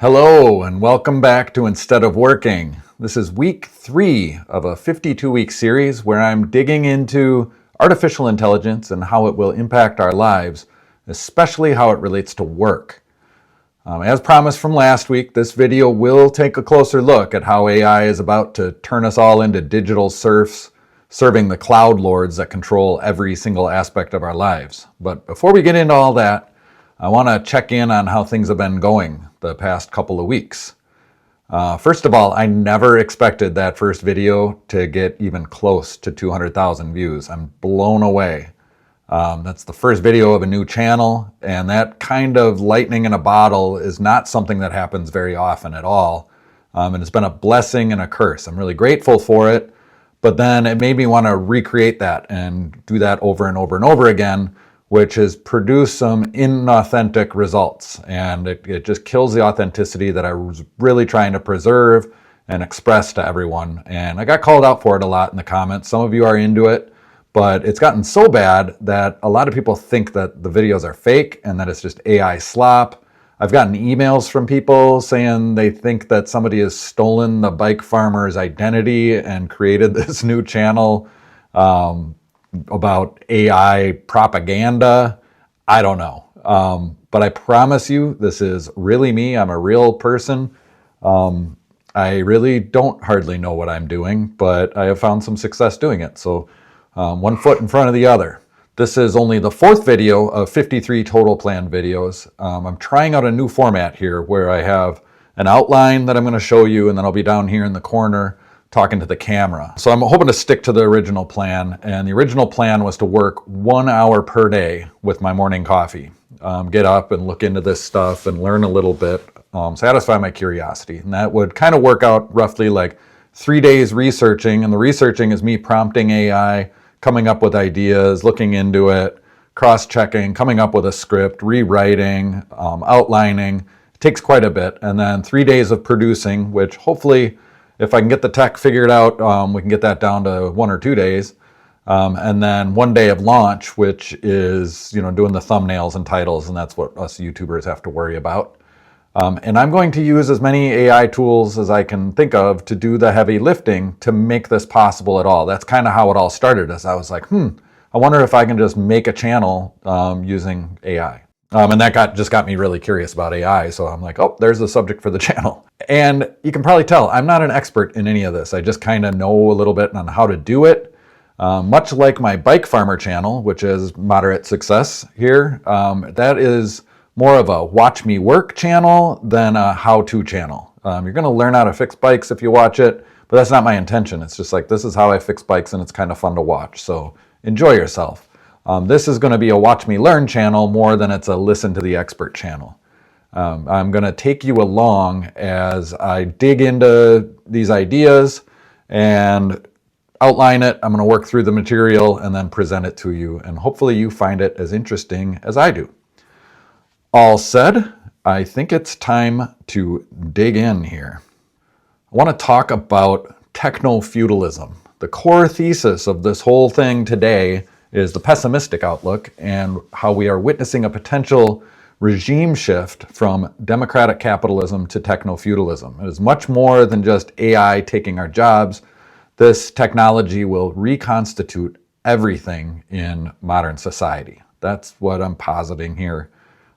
Hello and welcome back to Instead of Working. This is week 3 of a 52-week series where I'm digging into artificial intelligence and how it will impact our lives, especially how it relates to work. As promised from last week, this video will take a closer look at how AI is about to turn us all into digital serfs, serving the cloud lords that control every single aspect of our lives. But before we get into all that, I want to check in on how things have been going the past couple of weeks. First of all, I never expected that first video to get even close to 200,000 views. I'm blown away. That's the first video of a new channel, and that kind of lightning in a bottle is not something that happens very often at all. And it's been a blessing and a curse. I'm really grateful for it, but then it made me want to recreate that and do that over and over and over again, which has produced some inauthentic results. And it just kills the authenticity that I was really trying to preserve and express to everyone. And I got called out for it a lot in the comments. Some of you are into it, but it's gotten so bad that a lot of people think that the videos are fake and that it's just AI slop. I've gotten emails from people saying they think that somebody has stolen the bike farmer's identity and created this new channel about AI propaganda. I don't know. But I promise you, this is really me. I'm a real person. I really don't hardly know what I'm doing, but I have found some success doing it. So one foot in front of the other. This is only the 4th video of 53 total planned videos. I'm trying out a new format here where I have an outline that I'm going to show you, and then I'll be down here in the corner talking to the camera. So I'm hoping to stick to the original plan, and the original plan was to work 1 hour per day with my morning coffee. Get up and look into this stuff and learn a little bit, satisfy my curiosity. And that would kind of work out roughly like 3 days researching, and the researching is me prompting AI, coming up with ideas, looking into it, cross-checking, coming up with a script, rewriting, outlining. It takes quite a bit. And then 3 days of producing, which hopefully, if I can get the tech figured out, we can get that down to 1 or 2 days. And then 1 day of launch, which is, doing the thumbnails and titles, and that's what us YouTubers have to worry about. And I'm going to use as many AI tools as I can think of to do the heavy lifting to make this possible at all. That's kind of how it all started, as I was like, I wonder if I can just make a channel using AI. And that just got me really curious about AI. So I'm like, oh, there's the subject for the channel. And you can probably tell I'm not an expert in any of this. I just kind of know a little bit on how to do it. Much like my Bike Farmer channel, which is moderate success here, that is more of a watch me work channel than a how-to channel. You're going to learn how to fix bikes if you watch it, but that's not my intention. It's just like, this is how I fix bikes, and it's kind of fun to watch. So enjoy yourself. This is going to be a watch me learn channel more than it's a listen to the expert channel. I'm going to take you along as I dig into these ideas and outline it. I'm going to work through the material and then present it to you, and hopefully you find it as interesting as I do. All said, I think it's time to dig in here. I want to talk about Techno-Feudalism. The core thesis of this whole thing today is the pessimistic outlook and how we are witnessing a potential regime shift from Democratic Capitalism to Techno-Feudalism. It is much more than just AI taking our jobs. This technology will reconstitute everything in modern society. That's what I'm positing here.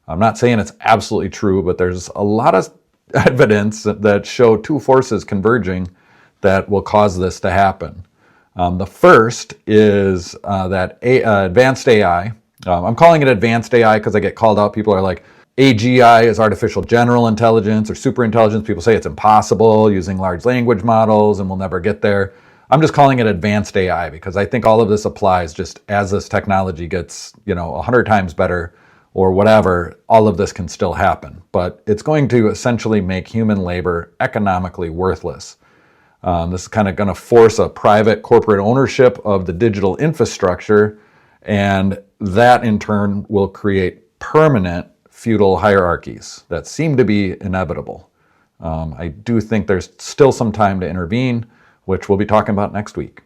I'm not saying it's absolutely true, but there's a lot of evidence that show two forces converging that will cause this to happen. The first is that advanced AI. I'm calling it advanced AI because I get called out. People are like, AGI is artificial general intelligence or super intelligence. People say it's impossible using large language models and we'll never get there. I'm just calling it advanced AI because I think all of this applies just as this technology gets, 100 times better or whatever, all of this can still happen. But it's going to essentially make human labor economically worthless. This is kind of going to force a private corporate ownership of the digital infrastructure, and that in turn will create permanent feudal hierarchies that seem to be inevitable. I do think there's still some time to intervene, which we'll be talking about next week.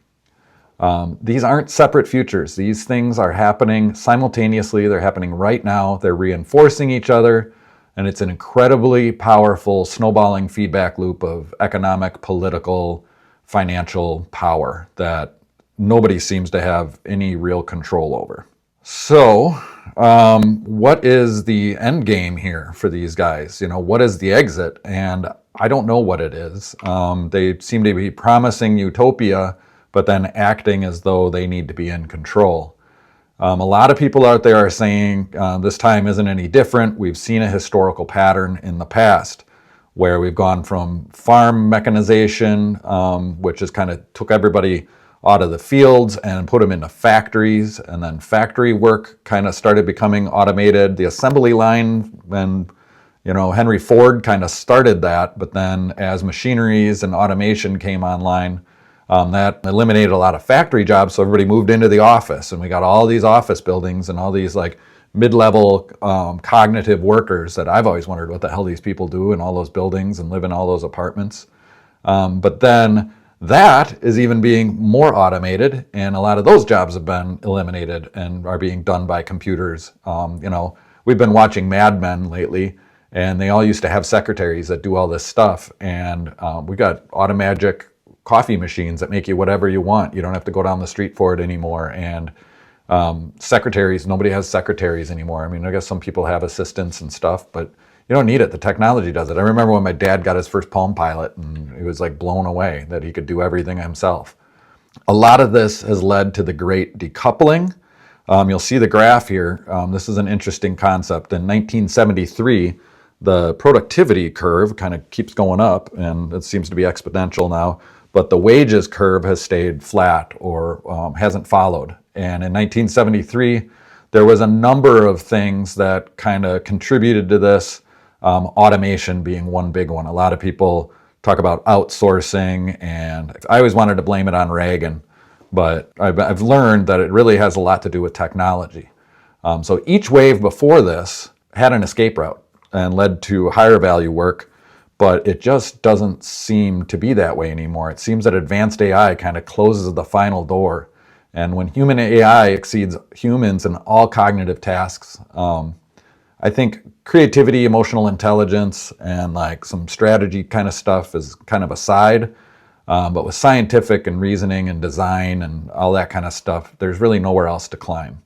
These aren't separate futures. These things are happening simultaneously. They're happening right now. They're reinforcing each other. And it's an incredibly powerful snowballing feedback loop of economic, political, financial power that nobody seems to have any real control over. So, what is the end game here for these guys? What is the exit? And I don't know what it is. They seem to be promising utopia, but then acting as though they need to be in control. A lot of people out there are saying this time isn't any different. We've seen a historical pattern in the past where we've gone from farm mechanization, which has kind of took everybody out of the fields and put them into factories, and then factory work kind of started becoming automated. The assembly line, and Henry Ford kind of started that, but then as machineries and automation came online, that eliminated a lot of factory jobs, so everybody moved into the office, and we got all these office buildings and all these like mid-level cognitive workers that I've always wondered what the hell these people do in all those buildings and live in all those apartments. But then that is even being more automated, and a lot of those jobs have been eliminated and are being done by computers. We've been watching Mad Men lately, and they all used to have secretaries that do all this stuff, and we got automagic coffee machines that make you whatever you want. You don't have to go down the street for it anymore. And secretaries, nobody has secretaries anymore. I mean, I guess some people have assistants and stuff, but you don't need it. The technology does it. I remember when my dad got his first Palm Pilot, and he was like blown away that he could do everything himself. A lot of this has led to the great decoupling. You'll see the graph here. This is an interesting concept. In 1973, the productivity curve kind of keeps going up, and it seems to be exponential now, but the wages curve has stayed flat or hasn't followed. And in 1973, there was a number of things that kind of contributed to this, automation being one big one. A lot of people talk about outsourcing, and I always wanted to blame it on Reagan, but I've learned that it really has a lot to do with technology. So each wave before this had an escape route and led to higher value work, but it just doesn't seem to be that way anymore. It seems that advanced AI kind of closes the final door. And when human AI exceeds humans in all cognitive tasks, I think creativity, emotional intelligence, and like some strategy kind of stuff is kind of a side. But with scientific and reasoning and design and all that kind of stuff, there's really nowhere else to climb.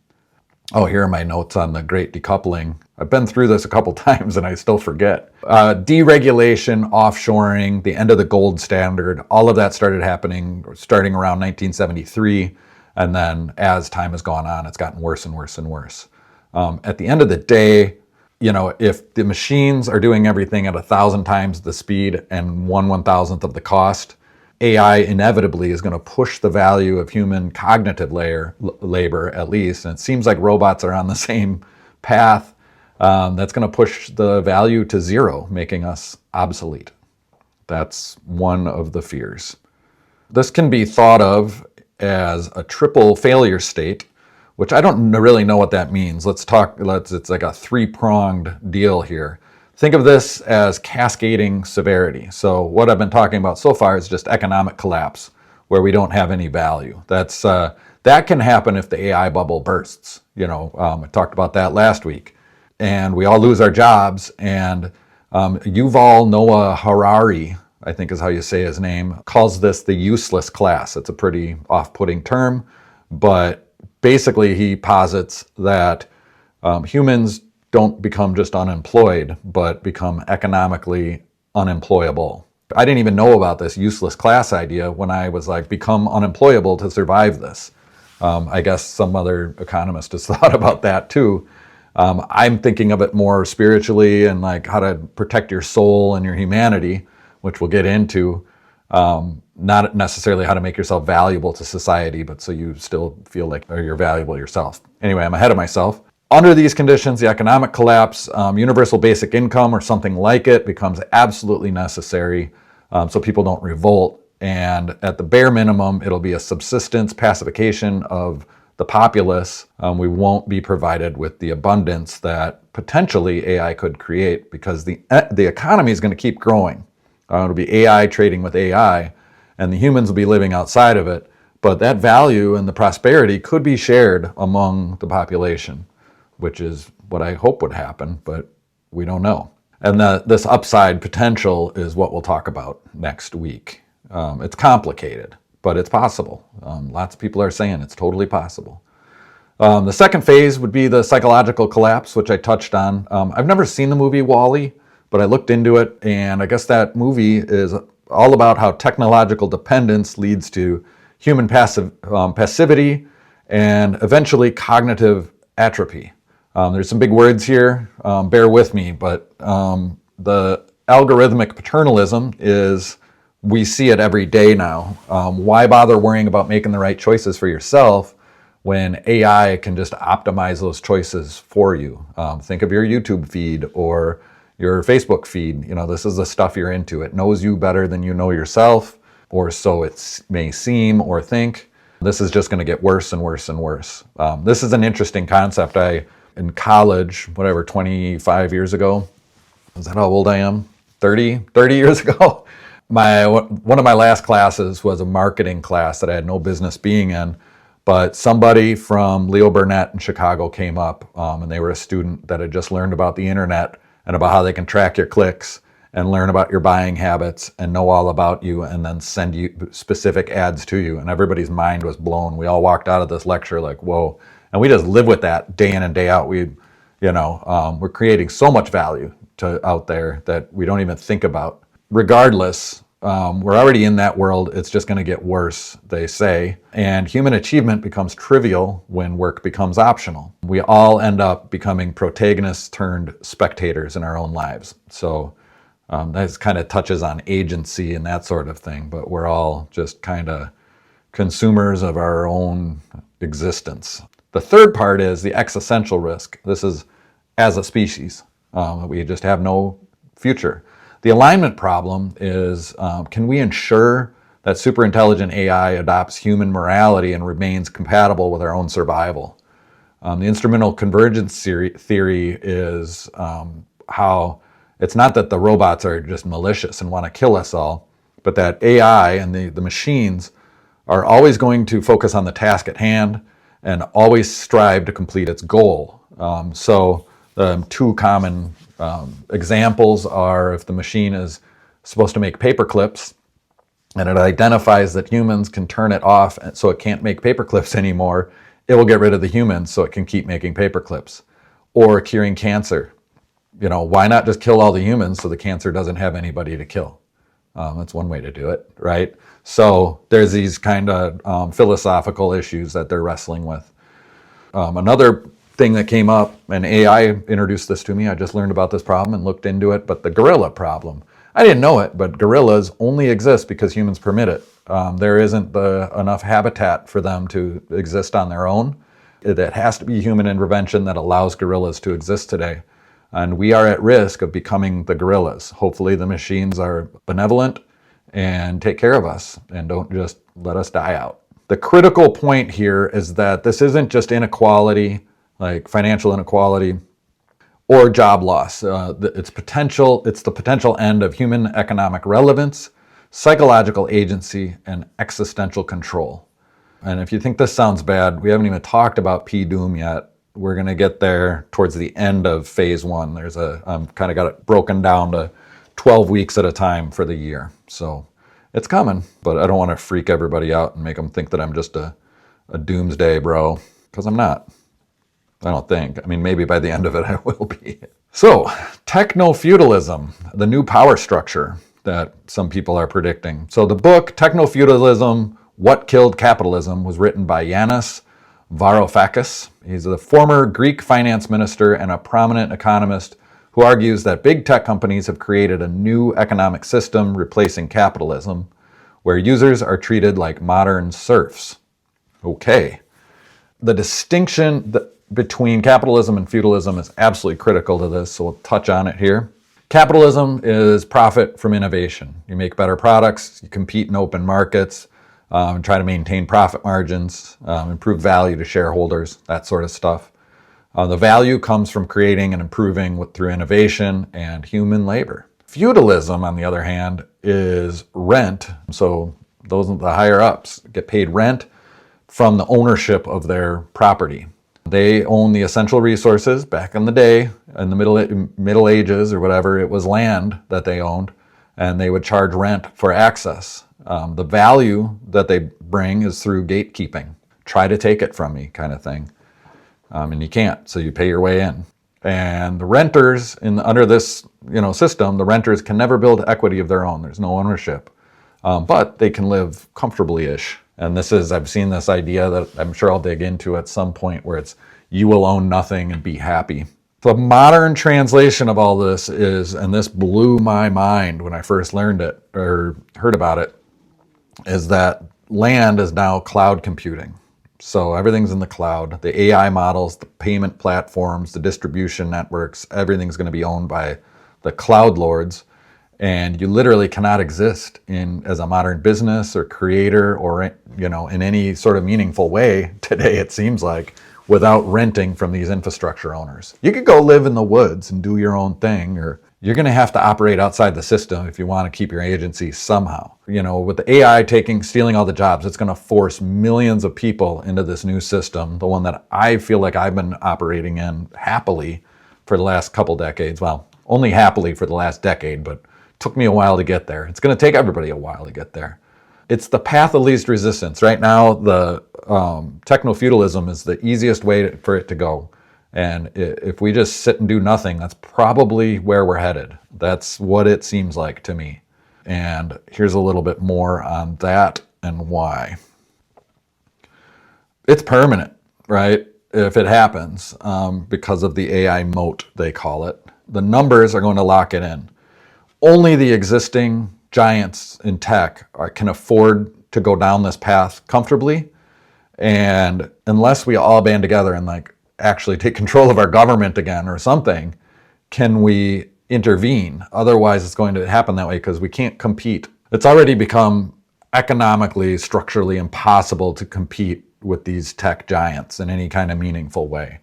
Oh, here are my notes on the great decoupling. I've been through this a couple times and I still forget. Deregulation, offshoring, the end of the gold standard, all of that started happening starting around 1973. And then as time has gone on, it's gotten worse and worse and worse. At the end of the day, if the machines are doing everything at 1,000 times the speed and 1/1000th of the cost, AI inevitably is going to push the value of human cognitive labor, at least. And it seems like robots are on the same path. That's going to push the value to zero, making us obsolete. That's one of the fears. This can be thought of as a triple failure state, which I don't really know what that means. It's like a three-pronged deal here. Think of this as cascading severity. So what I've been talking about so far is just economic collapse, where we don't have any value. That can happen if the AI bubble bursts. I talked about that last week. And we all lose our jobs. And Yuval Noah Harari, I think is how you say his name, calls this the useless class. It's a pretty off-putting term, but basically he posits that humans don't become just unemployed, but become economically unemployable. I didn't even know about this useless class idea when I was like, become unemployable to survive this. I guess some other economist has thought about that too. I'm thinking of it more spiritually and like how to protect your soul and your humanity, which we'll get into. Not necessarily how to make yourself valuable to society, but so you still feel like you're valuable yourself. Anyway, I'm ahead of myself. Under these conditions, the economic collapse, universal basic income or something like it becomes absolutely necessary so people don't revolt. And at the bare minimum, it'll be a subsistence pacification of the populace. We won't be provided with the abundance that potentially AI could create because the economy is going to keep growing. It'll be AI trading with AI, and the humans will be living outside of it. But that value and the prosperity could be shared among the population, which is what I hope would happen, but we don't know. And this upside potential is what we'll talk about next week. It's complicated, but it's possible. Lots of people are saying it's totally possible. The second phase would be the psychological collapse, which I touched on. I've never seen the movie WALL-E, but I looked into it, and I guess that movie is all about how technological dependence leads to human passivity and eventually cognitive atrophy. There's some big words here, bear with me, but the algorithmic paternalism is, we see it every day now. Why bother worrying about making the right choices for yourself when AI can just optimize those choices for you? Think of your YouTube feed or your Facebook feed. This is the stuff you're into. It knows you better than you know yourself, or so it may seem or think. This is just going to get worse and worse and worse. This is an interesting concept. In college, 25 years ago, is that how old I am? 30 years ago? One of my last classes was a marketing class that I had no business being in, but somebody from Leo Burnett in Chicago came up, and they were a student that had just learned about the internet and about how they can track your clicks and learn about your buying habits and know all about you and then send you specific ads to you. And everybody's mind was blown. We all walked out of this lecture like, whoa. And we just live with that day in and day out. We're creating so much value out there that we don't even think about. Regardless, we're already in that world. It's just going to get worse, they say. And human achievement becomes trivial when work becomes optional. We all end up becoming protagonists turned spectators in our own lives. So that kind of touches on agency and that sort of thing. But we're all just kind of consumers of our own existence. The third part is the existential risk. This is as a species. We just have no future. The alignment problem is, can we ensure that superintelligent AI adopts human morality and remains compatible with our own survival? The instrumental convergence theory is how it's not that the robots are just malicious and want to kill us all, but that AI and the machines are always going to focus on the task at hand and always strive to complete its goal. So two common examples are, if the machine is supposed to make paper clips and it identifies that humans can turn it off so it can't make paper clips anymore, it will get rid of the humans so it can keep making paper clips. Or curing cancer. Why not just kill all the humans so the cancer doesn't have anybody to kill? That's one way to do it, right? So there's these kind of philosophical issues that they're wrestling with. Another thing that came up, and AI introduced this to me, I just learned about this problem and looked into it, but the gorilla problem. I didn't know it, but gorillas only exist because humans permit it. There isn't enough habitat for them to exist on their own. It has to be human intervention that allows gorillas to exist today. And we are at risk of becoming the gorillas. Hopefully the machines are benevolent and take care of us and don't just let us die out. The critical point here is that this isn't just inequality, like financial inequality or job loss. It's the potential end of human economic relevance, psychological agency, and existential control. And if you think this sounds bad, we haven't even talked about P-Doom yet. We're going to get there towards the end of phase one. I've kind of got it broken down to 12 weeks at a time for the year. So it's coming, but I don't want to freak everybody out and make them think that I'm just a doomsday bro, because I'm not. I don't think. I mean, maybe by the end of it I will be. So, Techno-Feudalism, the new power structure that some people are predicting. So the book, Techno-Feudalism, What Killed Capitalism, was written by Yanis Varoufakis. He's a former Greek finance minister and a prominent economist who argues that big tech companies have created a new economic system replacing capitalism, where users are treated like modern serfs. Okay. The distinction between capitalism and feudalism is absolutely critical to this, so we'll touch on it here. Capitalism is profit from innovation. You make better products, you compete in open markets, try to maintain profit margins, improve value to shareholders, that sort of stuff. The value comes from creating and improving through innovation and human labor. Feudalism, on the other hand, is rent. So those the higher ups get paid rent from the ownership of their property. They own the essential resources. Back in the day, in the Middle Ages or whatever, it was land that they owned, and they would charge rent for access. The value that they bring is through gatekeeping. Try to take it from me, kind of thing. And you can't, so you pay your way in. And the renters, under this system, the renters can never build equity of their own. There's no ownership. But they can live comfortably-ish. And I've seen this idea that I'm sure I'll dig into at some point, where it's you will own nothing and be happy. The modern translation of all this is, and this blew my mind when I first learned it or heard about it, is that land is now cloud computing. So everything's in the cloud. The AI models, the payment platforms, the distribution networks, everything's going to be owned by the cloud lords. And you literally cannot exist as a modern business or creator or in any sort of meaningful way today, it seems like, without renting from these infrastructure owners. You could go live in the woods and do your own thing, or you're going to have to operate outside the system if you want to keep your agency somehow. With the AI stealing all the jobs, it's going to force millions of people into this new system, the one that I feel like I've been operating in happily for the last couple decades. Well, only happily for the last decade, but took me a while to get there. It's going to take everybody a while to get there. It's the path of least resistance. Right now, the Techno-Feudalism is the easiest way for it to go. And if we just sit and do nothing, that's probably where we're headed. That's what it seems like to me. And here's a little bit more on that and why. It's permanent, right? If it happens, because of the AI moat, they call it. The numbers are going to lock it in. Only the existing giants in tech can afford to go down this path comfortably. And unless we all band together and actually take control of our government again or something, can we intervene? Otherwise, it's going to happen that way because we can't compete. It's already become economically, structurally impossible to compete with these tech giants in any kind of meaningful way.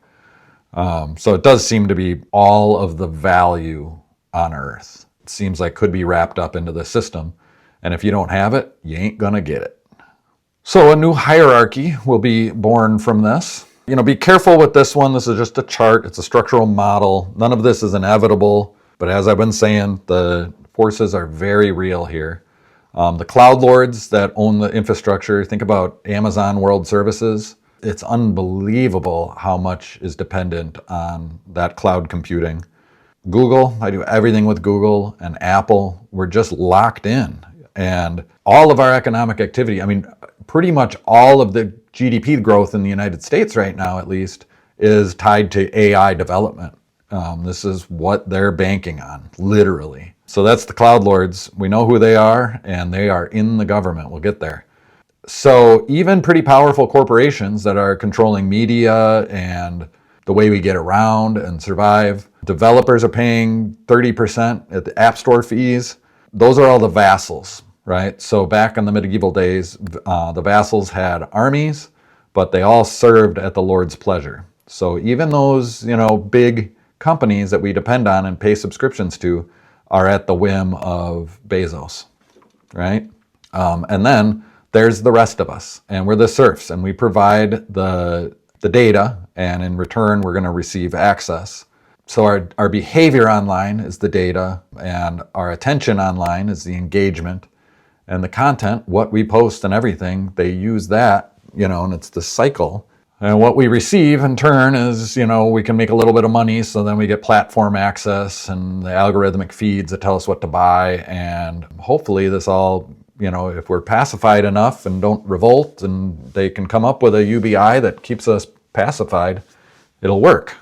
So it does seem to be all of the value on Earth. Seems like could be wrapped up into the system. And if you don't have it, you ain't gonna get it. So a new hierarchy will be born from this. Be careful with this one. This is just a chart. It's a structural model. None of this is inevitable. But as I've been saying, the forces are very real here. The cloud lords that own the infrastructure, think about Amazon World Services. It's unbelievable how much is dependent on that cloud computing. Google, I do everything with Google, and Apple, we're just locked in. And all of our economic activity, pretty much all of the GDP growth in the United States right now, at least, is tied to AI development. This is what they're banking on, literally. So that's the cloud lords. We know who they are, and they are in the government. We'll get there. So even pretty powerful corporations that are controlling media and the way we get around and survive. Developers are paying 30% at the App Store fees. Those are all the vassals, right? So back in the medieval days, the vassals had armies, but they all served at the Lord's pleasure. So even those, big companies that we depend on and pay subscriptions to are at the whim of Bezos, right? And then there's the rest of us, and we're the serfs, and we provide the data, and in return, we're going to receive access. So our behavior online is the data, and our attention online is the engagement, and the content, what we post and everything, they use that, and it's the cycle. And what we receive in turn is, we can make a little bit of money, so then we get platform access and the algorithmic feeds that tell us what to buy, and hopefully this all, if we're pacified enough and don't revolt, and they can come up with a UBI that keeps us pacified, it'll work.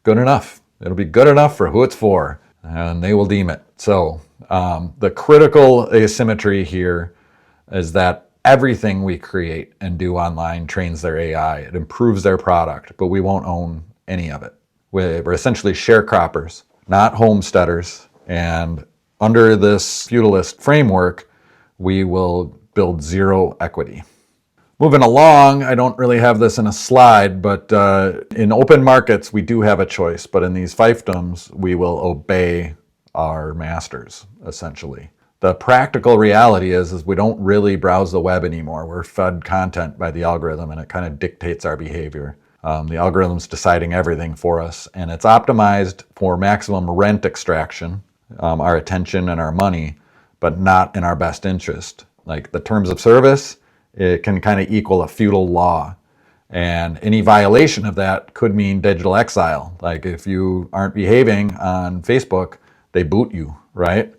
Good enough. It'll be good enough for who it's for, and they will deem it. So the critical asymmetry here is that everything we create and do online trains their AI. It improves their product, but we won't own any of it. We're essentially sharecroppers, not homesteaders. And under this feudalist framework, we will build zero equity. Moving along, I don't really have this in a slide, but in open markets, we do have a choice. But in these fiefdoms, we will obey our masters, essentially. The practical reality is we don't really browse the web anymore. We're fed content by the algorithm, and it kind of dictates our behavior. The algorithm's deciding everything for us, and it's optimized for maximum rent extraction, our attention and our money, but not in our best interest. Like the terms of service, it can kind of equal a feudal law. And any violation of that could mean digital exile. Like if you aren't behaving on Facebook, they boot you, right?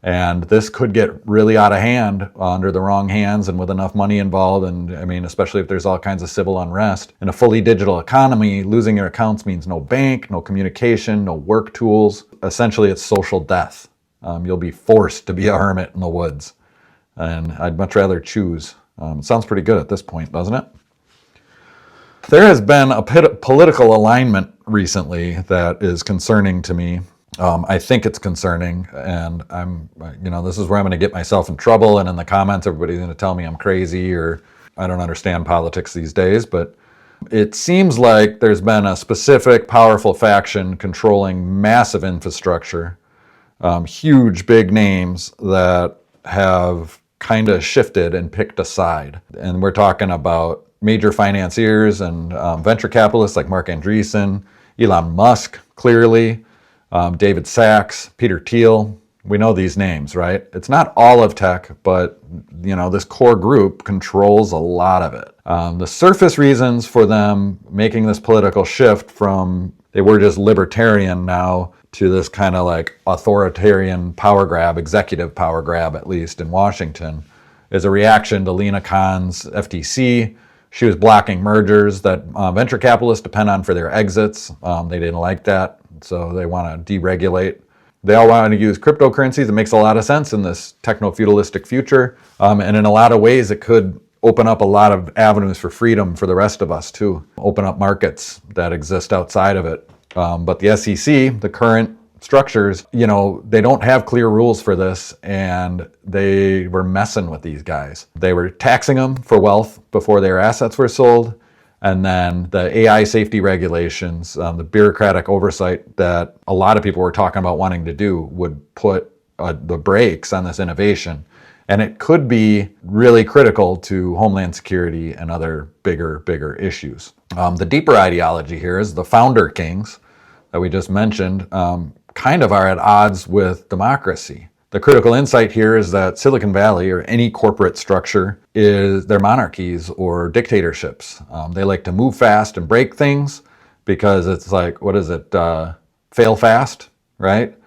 And this could get really out of hand under the wrong hands and with enough money involved. And I mean, especially if there's all kinds of civil unrest. In a fully digital economy, losing your accounts means no bank, no communication, no work tools. Essentially, it's social death. You'll be forced to be a hermit in the woods. And I'd much rather choose. It sounds pretty good at this point, doesn't it? There has been a political alignment recently that is concerning to me. I think it's concerning, and this is where I'm going to get myself in trouble, and in the comments everybody's going to tell me I'm crazy or I don't understand politics these days, but it seems like there's been a specific powerful faction controlling massive infrastructure, huge big names that have kind of shifted and picked a side. And we're talking about major financiers and venture capitalists like Mark Andreessen, Elon Musk, clearly, David Sachs, Peter Thiel. We know these names, right? It's not all of tech, but this core group controls a lot of it. The surface reasons for them making this political shift from they were just libertarian now to this kind of like authoritarian power grab, executive power grab, at least in Washington, is a reaction to Lena Khan's FTC. She was blocking mergers that venture capitalists depend on for their exits. They didn't like that, so they want to deregulate. They all want to use cryptocurrencies. It makes a lot of sense in this techno-feudalistic future. And in a lot of ways, it could open up a lot of avenues for freedom for the rest of us, too. Open up markets that exist outside of it. But the SEC, the current structures, they don't have clear rules for this, and they were messing with these guys. They were taxing them for wealth before their assets were sold. And then the AI safety regulations, the bureaucratic oversight that a lot of people were talking about wanting to do would put the brakes on this innovation. And it could be really critical to homeland security and other bigger issues. The deeper ideology here is the founder kings that we just mentioned kind of are at odds with democracy. The critical insight here is that Silicon Valley, or any corporate structure, they're monarchies or dictatorships. They like to move fast and break things because it's like, what is it? Fail fast, right?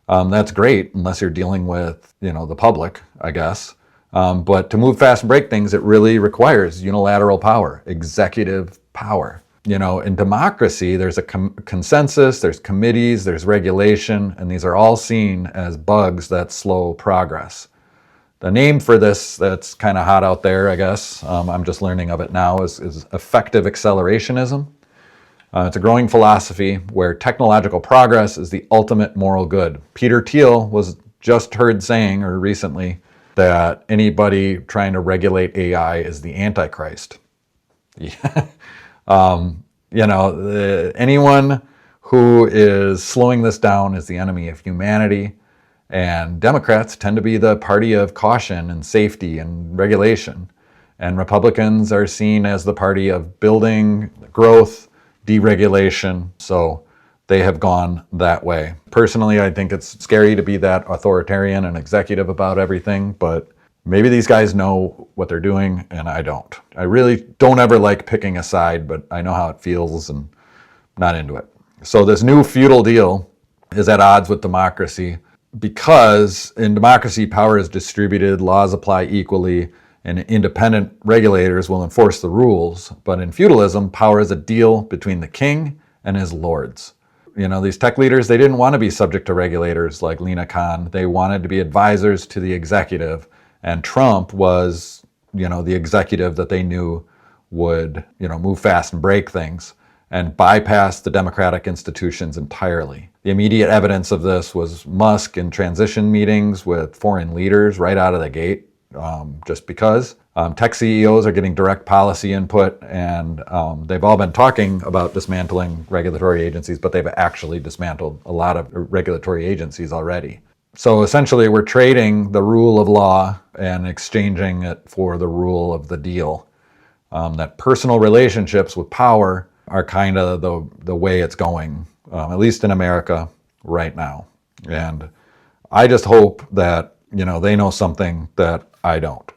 That's great unless you're dealing with, the public, I guess. But to move fast and break things, it really requires unilateral power, executive power. In democracy, there's a consensus, there's committees, there's regulation, and these are all seen as bugs that slow progress. The name for this that's kind of hot out there, I guess, I'm just learning of it now, is effective accelerationism. It's a growing philosophy where technological progress is the ultimate moral good. Peter Thiel was just heard saying, or recently, that anybody trying to regulate AI is the Antichrist. Yeah. Anyone who is slowing this down is the enemy of humanity. And Democrats tend to be the party of caution and safety and regulation. And Republicans are seen as the party of building, growth, deregulation. So they have gone that way. Personally, I think it's scary to be that authoritarian and executive about everything, but maybe these guys know what they're doing, and I don't. I really don't ever like picking a side, but I know how it feels and not into it. So this new feudal deal is at odds with democracy because in democracy, power is distributed, laws apply equally, and independent regulators will enforce the rules. But in feudalism, power is a deal between the king and his lords. These tech leaders, they didn't want to be subject to regulators like Lena Khan. They wanted to be advisors to the executive. And Trump was, the executive that they knew would, move fast and break things and bypass the democratic institutions entirely. The immediate evidence of this was Musk in transition meetings with foreign leaders right out of the gate, just because. Tech CEOs are getting direct policy input, and they've all been talking about dismantling regulatory agencies, but they've actually dismantled a lot of regulatory agencies already. So essentially, we're trading the rule of law and exchanging it for the rule of the deal. That personal relationships with power are kind of the way it's going, at least in America right now. And I just hope that, they know something that I don't.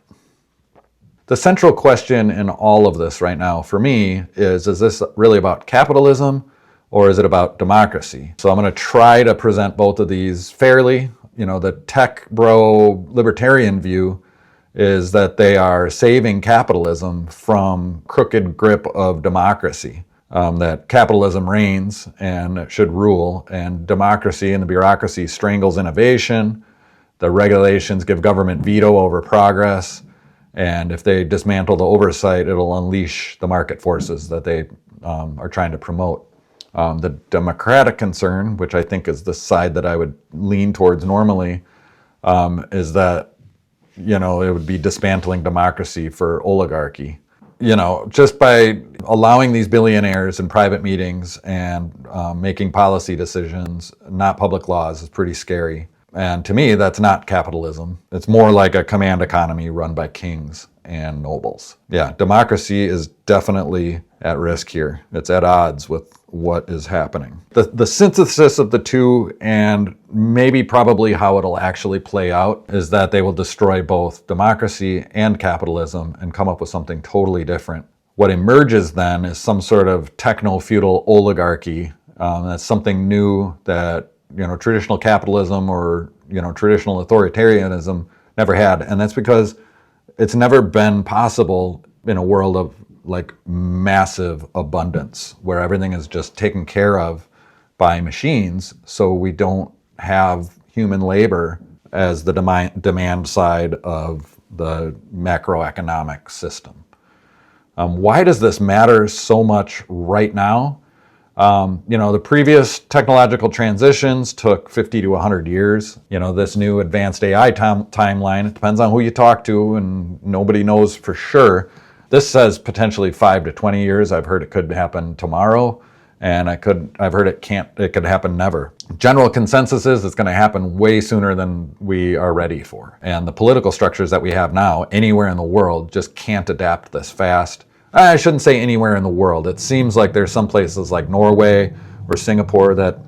The central question in all of this right now for me is this really about capitalism or is it about democracy? So I'm going to try to present both of these fairly. The tech bro libertarian view is that they are saving capitalism from crooked grip of democracy. That capitalism reigns and it should rule, and democracy and the bureaucracy strangles innovation. The regulations give government veto over progress, and if they dismantle the oversight, it'll unleash the market forces that they are trying to promote. The democratic concern, which I think is the side that I would lean towards normally, is that it would be dismantling democracy for oligarchy. Just by allowing these billionaires in private meetings and making policy decisions, not public laws, is pretty scary. And to me, that's not capitalism. It's more like a command economy run by kings and nobles. Yeah, democracy is definitely at risk here. It's at odds with what is happening. The synthesis of the two, and maybe probably how it'll actually play out, is that they will destroy both democracy and capitalism and come up with something totally different. What emerges then is some sort of techno-feudal oligarchy. That's something new that traditional capitalism or traditional authoritarianism never had, and that's because it's never been possible in a world of like massive abundance where everything is just taken care of by machines, so we don't have human labor as the demand side of the macroeconomic system. Why does this matter so much right now? The previous technological transitions took 50 to 100 years. This new advanced AI timeline, it depends on who you talk to, and nobody knows for sure. This says potentially 5 to 20 years. I've heard it could happen tomorrow, and I've heard it could happen never. General consensus is it's going to happen way sooner than we are ready for. And the political structures that we have now, anywhere in the world, just can't adapt this fast. I shouldn't say anywhere in the world. It seems like there's some places like Norway or Singapore that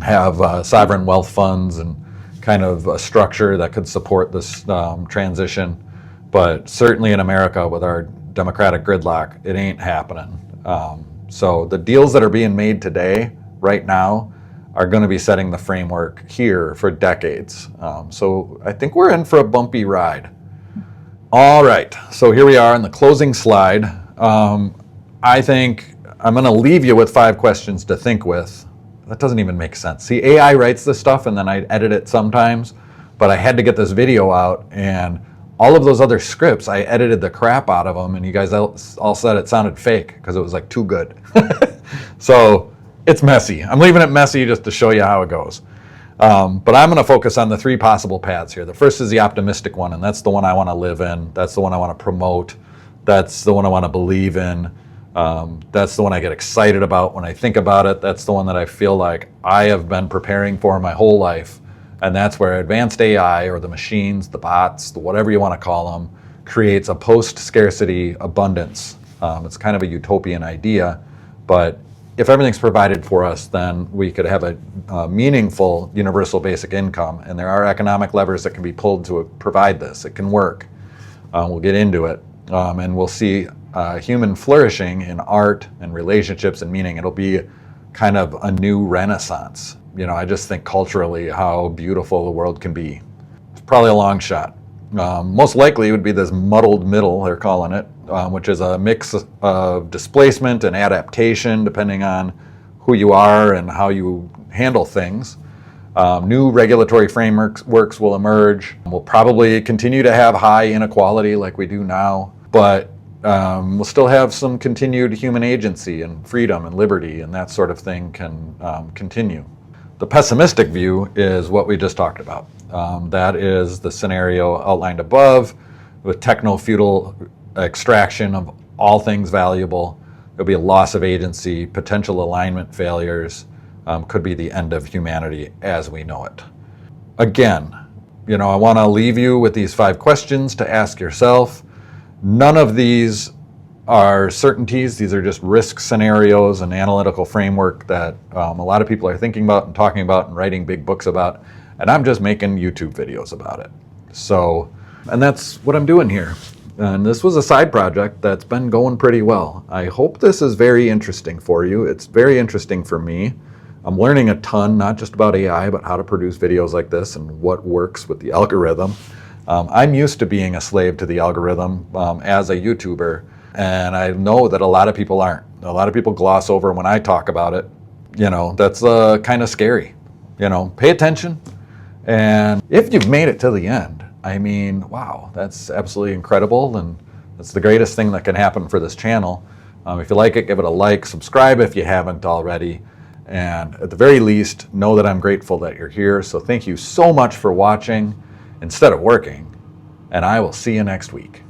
have sovereign wealth funds and kind of a structure that could support this transition. But certainly in America, with our democratic gridlock, it ain't happening. So the deals that are being made today, right now, are going to be setting the framework here for decades. So I think we're in for a bumpy ride. All right, so here we are in the closing slide. I think I'm going to leave you with 5 questions to think with. That doesn't even make sense. See, AI writes this stuff and then I edit it sometimes, but I had to get this video out, and all of those other scripts, I edited the crap out of them, and you guys all said it sounded fake because it was like too good. So it's messy. I'm leaving it messy just to show you how it goes. But I'm going to focus on the 3 possible paths here. The first is the optimistic one, and that's the one I want to live in. That's the one I want to promote. That's the one I want to believe in. That's the one I get excited about when I think about it. That's the one that I feel like I have been preparing for my whole life. And that's where advanced AI, or the machines, the bots, the whatever you want to call them, creates a post-scarcity abundance. It's kind of a utopian idea, but if everything's provided for us, then we could have a meaningful universal basic income, and there are economic levers that can be pulled to provide this. It can work. We'll get into it, and we'll see human flourishing in art and relationships and meaning. It'll be kind of a new renaissance. I just think culturally how beautiful the world can be. It's probably a long shot. Most likely it would be this muddled middle, they're calling it, which is a mix of displacement and adaptation depending on who you are and how you handle things. New regulatory frameworks will emerge. We'll probably continue to have high inequality like we do now, but we'll still have some continued human agency and freedom and liberty, and that sort of thing can continue. The pessimistic view is what we just talked about. That is the scenario outlined above, with techno-feudal extraction of all things valuable. There'll be a loss of agency, potential alignment failures, could be the end of humanity as we know it. Again, I want to leave you with these 5 questions to ask yourself. None of these are certainties. These are just risk scenarios and analytical framework that a lot of people are thinking about and talking about and writing big books about. And I'm just making YouTube videos about it. So, and that's what I'm doing here. And this was a side project that's been going pretty well. I hope this is very interesting for you. It's very interesting for me. I'm learning a ton, not just about AI, but how to produce videos like this and what works with the algorithm. I'm used to being a slave to the algorithm as a YouTuber, and I know that a lot of people aren't. A lot of people gloss over when I talk about it. You know, that's kind of scary. You know, pay attention. And if you've made it to the end, I mean, wow, that's absolutely incredible, and that's the greatest thing that can happen for this channel. If you like it, give it a like, subscribe if you haven't already, and at the very least, know that I'm grateful that you're here. So thank you so much for watching instead of working, and I will see you next week.